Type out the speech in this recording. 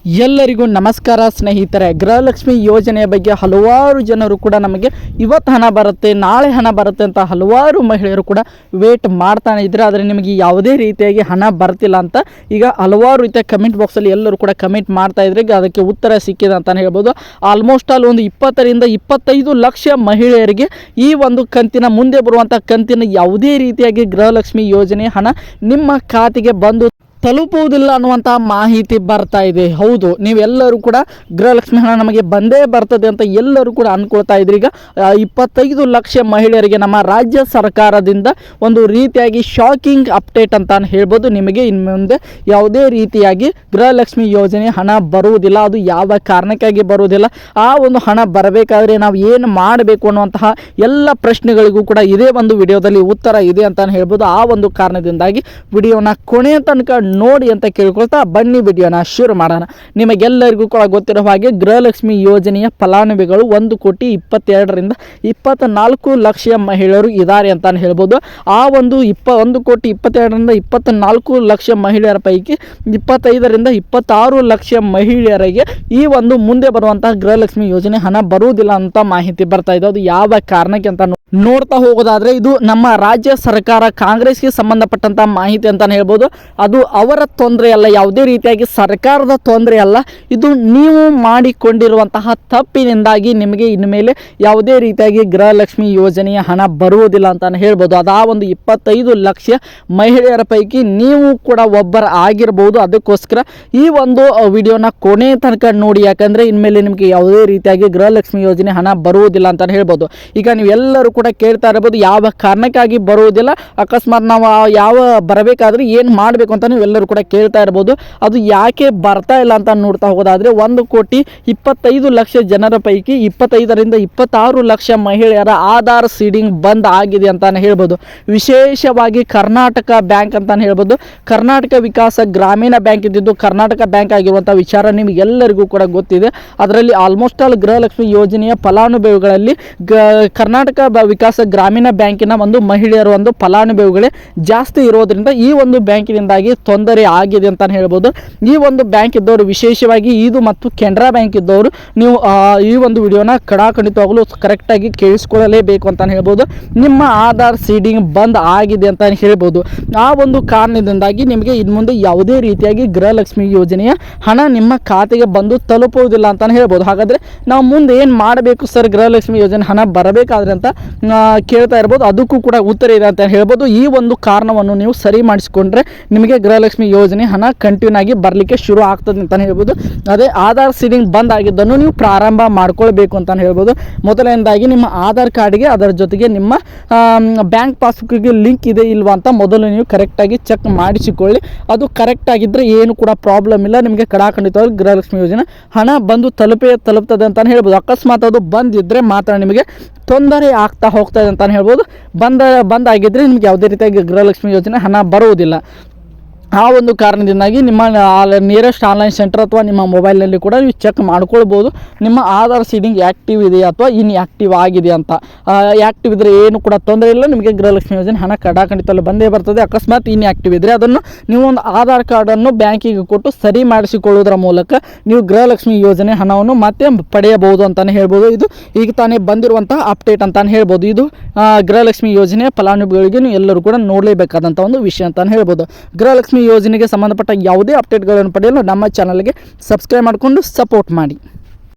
ಎಲ್ಲರಿಗೂ ನಮಸ್ಕಾರ ಸ್ನೇಹಿತರೆ. ಗೃಹಲಕ್ಷ್ಮಿ ಯೋಜನೆಯ ಬಗ್ಗೆ ಹಲವಾರು ಜನರು ಕೂಡ ನಮಗೆ ಇವತ್ತು ಹಣ ಬರುತ್ತೆ, ನಾಳೆ ಹಣ ಬರುತ್ತೆ ಅಂತ ಹಲವಾರು ಮಹಿಳೆಯರು ಕೂಡ ವೇಟ್ ಮಾಡ್ತಾನೆ ಇದ್ದಾರೆ. ಆದರೆ ನಿಮಗೆ ಯಾವುದೇ ರೀತಿಯಾಗಿ ಹಣ ಬರ್ತಿಲ್ಲ ಅಂತ ಈಗ ಹಲವಾರು ರೀತಿಯ ಕಮೆಂಟ್ ಬಾಕ್ಸಲ್ಲಿ ಎಲ್ಲರೂ ಕೂಡ ಕಮೆಂಟ್ ಮಾಡ್ತಾ ಇದ್ರೆ ಅದಕ್ಕೆ ಉತ್ತರ ಸಿಕ್ಕಿದೆ ಅಂತಲೇ ಹೇಳ್ಬೋದು. ಆಲ್ಮೋಸ್ಟ್ ಅಲ್ಲಿ ಒಂದು 20 ರಿಂದ 25 ಲಕ್ಷ ಮಹಿಳೆಯರಿಗೆ ಈ ಒಂದು ಕಂತಿನ ಮುಂದೆ ಬರುವಂಥ ಕಂತಿನ ಯಾವುದೇ ರೀತಿಯಾಗಿ ಗೃಹಲಕ್ಷ್ಮಿ ಯೋಜನೆ ಹಣ ನಿಮ್ಮ ಖಾತೆಗೆ ಬಂದು ತಲುಪುವುದಿಲ್ಲ ಅನ್ನುವಂಥ ಮಾಹಿತಿ ಬರ್ತಾ ಇದೆ. ಹೌದು, ನೀವೆಲ್ಲರೂ ಕೂಡ ಗೃಹಲಕ್ಷ್ಮಿ ಹಣ ನಮಗೆ ಬಂದೇ ಬರ್ತದೆ ಅಂತ ಎಲ್ಲರೂ ಕೂಡ ಅಂದ್ಕೊಳ್ತಾ ಇದ್ರಿ. ಈಗ 25 ಲಕ್ಷ ಮಹಿಳೆಯರಿಗೆ ನಮ್ಮ ರಾಜ್ಯ ಸರ್ಕಾರದಿಂದ ಒಂದು ರೀತಿಯಾಗಿ ಶಾಕಿಂಗ್ ಅಪ್ಡೇಟ್ ಅಂತ ಹೇಳ್ಬೋದು. ನಿಮಗೆ ಇನ್ನು ಮುಂದೆ ಯಾವುದೇ ರೀತಿಯಾಗಿ ಗೃಹಲಕ್ಷ್ಮಿ ಯೋಜನೆ ಹಣ ಬರುವುದಿಲ್ಲ. ಅದು ಯಾವ ಕಾರಣಕ್ಕಾಗಿ ಬರುವುದಿಲ್ಲ, ಆ ಒಂದು ಹಣ ಬರಬೇಕಾದ್ರೆ ನಾವು ಏನು ಮಾಡಬೇಕು ಅನ್ನುವಂತಹ ಎಲ್ಲ ಪ್ರಶ್ನೆಗಳಿಗೂ ಕೂಡ ಇದೇ ಒಂದು ವಿಡಿಯೋದಲ್ಲಿ ಉತ್ತರ ಇದೆ ಅಂತ ಹೇಳ್ಬೋದು. ಆ ಒಂದು ಕಾರಣದಿಂದಾಗಿ ವಿಡಿಯೋನ ಕೊನೆಯ ತನಕ ನೋಡಿ ಅಂತ ಕೇಳ್ಕೊಳ್ತಾ ಬನ್ನಿ ವಿಡಿಯೋನ ಶುರು ಮಾಡೋಣ. ನಿಮಗೆಲ್ಲರಿಗೂ ಕೂಡ ಗೊತ್ತಿರೋ ಹಾಗೆ ಗೃಹಲಕ್ಷ್ಮಿ ಯೋಜನೆಯ ಫಲಾನುಭವಿಗಳು 1,22,24 ಲಕ್ಷ ಮಹಿಳೆಯರು ಇದ್ದಾರೆ ಅಂತ ಹೇಳ್ಬೋದು. ಆ ಒಂದು 1,22,24 ಲಕ್ಷ ಮಹಿಳೆಯರ ಪೈಕಿ 25 ರಿಂದ 26 ಲಕ್ಷ ಮಹಿಳೆಯರಿಗೆ ಈ ಒಂದು ಮುಂದೆ ಬರುವಂತಹ ಗೃಹಲಕ್ಷ್ಮಿ ಯೋಜನೆ ಹಣ ಬರುವುದಿಲ್ಲ ಅಂತ ಮಾಹಿತಿ ಬರ್ತಾ ಇದೆ. ಅದು ಯಾವ ಕಾರಣಕ್ಕೆ ಅಂತ ನೋಡ್ತಾ ಹೋಗೋದಾದ್ರೆ ಇದು ನಮ್ಮ ರಾಜ್ಯ ಸರ್ಕಾರ ಕಾಂಗ್ರೆಸ್ಗೆ ಸಂಬಂಧಪಟ್ಟಂತ ಮಾಹಿತಿ ಅಂತಾನೆ ಹೇಳ್ಬೋದು. ಅದು ಅವರ ತೊಂದರೆ ಅಲ್ಲ, ಯಾವುದೇ ರೀತಿಯಾಗಿ ಸರ್ಕಾರದ ತೊಂದರೆ ಅಲ್ಲ. ಇದು ನೀವು ಮಾಡಿಕೊಂಡಿರುವಂತಹ ತಪ್ಪಿನಿಂದಾಗಿ ನಿಮಗೆ ಇನ್ಮೇಲೆ ಯಾವುದೇ ರೀತಿಯಾಗಿ ಗೃಹಲಕ್ಷ್ಮಿ ಯೋಜನೆಯ ಹಣ ಬರುವುದಿಲ್ಲ ಅಂತಾನೆ ಹೇಳ್ಬೋದು. ಅದು ಆ ಒಂದು 25 ಲಕ್ಷ ಮಹಿಳೆಯರ ಪೈಕಿ ನೀವು ಕೂಡ ಒಬ್ಬರ ಆಗಿರ್ಬೋದು. ಅದಕ್ಕೋಸ್ಕರ ಈ ಒಂದು ವಿಡಿಯೋನ ಕೊನೆ ತನಕ ನೋಡಿ, ಯಾಕಂದ್ರೆ ಇನ್ಮೇಲೆ ನಿಮಗೆ ಯಾವುದೇ ರೀತಿಯಾಗಿ ಗೃಹಲಕ್ಷ್ಮಿ ಯೋಜನೆ ಹಣ ಬರುವುದಿಲ್ಲ ಅಂತಾನೆ ಹೇಳ್ಬೋದು. ಈಗ ನೀವೆಲ್ಲರೂ ಕೂಡ ಕೇಳ್ತಾ ಇರಬಹುದು ಯಾವ ಕಾರಣಕ್ಕಾಗಿ ಬರುವುದಿಲ್ಲ, ಅಕಸ್ಮಾತ್ ನಾವು ಯಾವ ಬರಬೇಕಾದ್ರೆ ಏನು ಮಾಡಬೇಕು ಅಂತ ನೀವೆಲ್ಲರೂ ಕೂಡ ಕೇಳ್ತಾ ಇರಬಹುದು. ಅದು ಯಾಕೆ ಬರ್ತಾ ಇಲ್ಲ ಅಂತ ನೋಡ್ತಾ ಹೋಗೋದಾದ್ರೆ 1,25 ಲಕ್ಷ ಜನರ ಪೈಕಿ 25 ರಿಂದ 26 ಲಕ್ಷ ಮಹಿಳೆಯರ ಆಧಾರ್ ಸೀಡಿಂಗ್ ಬಂದ್ ಆಗಿದೆ ಅಂತಾನೆ ಹೇಳ್ಬೋದು. ವಿಶೇಷವಾಗಿ ಕರ್ನಾಟಕ ಬ್ಯಾಂಕ್ ಅಂತಾನೆ ಹೇಳ್ಬೋದು. ಕರ್ನಾಟಕ ವಿಕಾಸ ಗ್ರಾಮೀಣ ಬ್ಯಾಂಕ್ ಇದ್ದಿದ್ದು ಕರ್ನಾಟಕ ಬ್ಯಾಂಕ್ ಆಗಿರುವಂಥ ವಿಚಾರ ನಿಮಗೆಲ್ಲರಿಗೂ ಕೂಡ ಗೊತ್ತಿದೆ. ಅದರಲ್ಲಿ ಆಲ್ಮೋಸ್ಟ್ ಆಲ್ ಗೃಹಲಕ್ಷ್ಮಿ ಯೋಜನೆಯ ಫಲಾನುಭವಿಗಳಲ್ಲಿ ಕರ್ನಾಟಕ ವಿಕಾಸ ಗ್ರಾಮೀಣ ಬ್ಯಾಂಕಿನ ಒಂದು ಮಹಿಳೆಯರು ಒಂದು ಫಲಾನುಭವಿಗಳೇ ಜಾಸ್ತಿ ಇರೋದ್ರಿಂದ ಈ ಒಂದು ಬ್ಯಾಂಕಿನಿಂದಾಗಿ ತೊಂದರೆ ಆಗಿದೆ ಅಂತ ಹೇಳ್ಬೋದು. ಈ ಒಂದು ಬ್ಯಾಂಕ್ ಇದ್ದವರು, ವಿಶೇಷವಾಗಿ ಇದು ಮತ್ತು ಕೆನರಾ ಬ್ಯಾಂಕ್ ಇದ್ದವರು, ನೀವು ಈ ಒಂದು ವಿಡಿಯೋನ ಖಂಡಿತವಾಗಲೂ ಕರೆಕ್ಟಾಗಿ ಕೇಳಿಸ್ಕೊಳ್ಳಲೇಬೇಕು ಅಂತ ಹೇಳ್ಬೋದು. ನಿಮ್ಮ ಆಧಾರ್ ಸೀಡಿಂಗ್ ಬಂದ್ ಆಗಿದೆ ಅಂತ ಹೇಳ್ಬೋದು. ಆ ಒಂದು ಕಾರಣದಿಂದಾಗಿ ನಿಮಗೆ ಇನ್ನು ಮುಂದೆ ಯಾವುದೇ ರೀತಿಯಾಗಿ ಗೃಹಲಕ್ಷ್ಮಿ ಯೋಜನೆಯ ಹಣ ನಿಮ್ಮ ಖಾತೆಗೆ ಬಂದು ತಲುಪುವುದಿಲ್ಲ ಅಂತ ಹೇಳ್ಬೋದು. ಹಾಗಾದ್ರೆ ನಾವು ಮುಂದೆ ಏನು ಮಾಡಬೇಕು ಸರ್ ಗೃಹಲಕ್ಷ್ಮಿ ಯೋಜನೆ ಹಣ ಬರಬೇಕಾದ್ರೆ ಅಂತ ಕೇಳ್ತಾ ಇರ್ಬೋದು. ಅದಕ್ಕೂ ಕೂಡ ಉತ್ತರ ಇದೆ ಅಂತ ಹೇಳ್ಬೋದು. ಈ ಒಂದು ಕಾರಣವನ್ನು ನೀವು ಸರಿ ಮಾಡಿಸಿಕೊಂಡ್ರೆ ನಿಮಗೆ ಗೃಹಲಕ್ಷ್ಮಿ ಯೋಜನೆ ಹಣ ಕಂಟಿನ್ಯೂ ಆಗಿ ಬರಲಿಕ್ಕೆ ಶುರು ಆಗ್ತದೆ ಅಂತ ಹೇಳ್ಬೋದು. ಅದೇ ಆಧಾರ್ ಸೀಡಿಂಗ್ ಬಂದ್ ಆಗಿದ್ದನ್ನು ನೀವು ಪ್ರಾರಂಭ ಮಾಡ್ಕೊಳ್ಬೇಕು ಅಂತ ಹೇಳ್ಬೋದು. ಮೊದಲನೇದಾಗಿ ನಿಮ್ಮ ಆಧಾರ್ ಕಾರ್ಡ್ಗೆ ಅದರ ಜೊತೆಗೆ ನಿಮ್ಮ ಬ್ಯಾಂಕ್ ಪಾಸ್ಬುಕ್ಗೆ ಲಿಂಕ್ ಇದೆ ಇಲ್ವಾ ಅಂತ ಮೊದಲು ನೀವು ಕರೆಕ್ಟಾಗಿ ಚೆಕ್ ಮಾಡಿಸಿಕೊಳ್ಳಿ. ಅದು ಕರೆಕ್ಟ್ ಆಗಿದ್ದರೆ ಏನು ಕೂಡ ಪ್ರಾಬ್ಲಮ್ ಇಲ್ಲ, ನಿಮಗೆ ಖಂಡಿತವಾಗಿ ಗೃಹಲಕ್ಷ್ಮಿ ಯೋಜನೆ ಹಣ ಬಂದು ತಲುಪ್ತದೆ ಅಂತ ಹೇಳ್ಬೋದು. ಅಕಸ್ಮಾತ್ ಅದು ಬಂದಿದ್ದರೆ ಮಾತ್ರ ನಿಮಗೆ ತೊಂದರೆ ಆಗ್ತಾ ಹೋಗ್ತದೆ ಅಂತ ಹೇಳ್ಬೋದು. ಬಂದಾಗಿದ್ದರೆ ನಿಮ್ಗೆ ಯಾವುದೇ ರೀತಿಯಾಗಿ ಗೃಹಲಕ್ಷ್ಮಿ ಯೋಜನೆ ಹಣ ಬರುವುದಿಲ್ಲ. ಆ ಒಂದು ಕಾರಣದಿಂದಾಗಿ ನಿಮ್ಮ ನಿಯರೆಸ್ಟ್ ಆನ್ಲೈನ್ ಸೆಂಟರ್ ಅಥವಾ ನಿಮ್ಮ ಮೊಬೈಲ್ನಲ್ಲಿ ಕೂಡ ನೀವು ಚೆಕ್ ಮಾಡ್ಕೊಳ್ಬೋದು ನಿಮ್ಮ ಆಧಾರ್ ಸೀಡಿಂಗ್ ಆ್ಯಕ್ಟಿವ್ ಇದೆಯಾ ಅಥವಾ ಇನ್ಆ್ಯಕ್ಟಿವ್ ಆಗಿದೆ ಅಂತ. ಆ್ಯಕ್ಟಿವ್ ಇದ್ದರೆ ಏನು ಕೂಡ ತೊಂದರೆ ಇಲ್ಲ, ನಿಮಗೆ ಗೃಹಲಕ್ಷ್ಮಿ ಯೋಜನೆ ಹಣ ಖಂಡಿತವಾಗಿ ಬಂದೇ ಬರ್ತದೆ. ಅಕಸ್ಮಾತ್ ಇನ್ಆ್ಯಕ್ಟಿವ್ ಇದ್ದರೆ ಅದನ್ನು ನೀವು ಒಂದು ಆಧಾರ್ ಕಾರ್ಡನ್ನು ಬ್ಯಾಂಕಿಗೆ ಕೊಟ್ಟು ಸರಿ ಮಾಡಿಸಿಕೊಳ್ಳುವುದರ ಮೂಲಕ ನೀವು ಗೃಹಲಕ್ಷ್ಮಿ ಯೋಜನೆ ಹಣವನ್ನು ಮತ್ತೆ ಪಡೆಯಬಹುದು ಅಂತಲೇ ಹೇಳ್ಬೋದು. ಇದು ಈಗ ತಾನೇ ಬಂದಿರುವಂತಹ ಅಪ್ಡೇಟ್ ಅಂತಲೇ ಹೇಳ್ಬೋದು. ಇದು ಗೃಹಲಕ್ಷ್ಮಿ ಯೋಜನೆಯ ಫಲಾನುಭವಿಗಳಿಗೆ ನೀವು ಎಲ್ಲರೂ ಕೂಡ ನೋಡಲೇಬೇಕಾದಂಥ ಒಂದು ವಿಷಯ ಅಂತಲೇ ಹೇಳ್ಬೋದು. ಗೃಹಲಕ್ಷ್ಮಿ ಯೋಜನೆಗೆ ಸಂಬಂಧಪಟ್ಟ ಯಾವುದೇ ಅಪ್ಡೇಟ್ಗಳನ್ನು ಪಡೆಯಲು ನಮ್ಮ ಚಾನಲ್ಗೆ ಸಬ್ಸ್ಕ್ರೈಬ್ ಮಾಡಿಕೊಂಡು ಸಪೋರ್ಟ್ ಮಾಡಿ.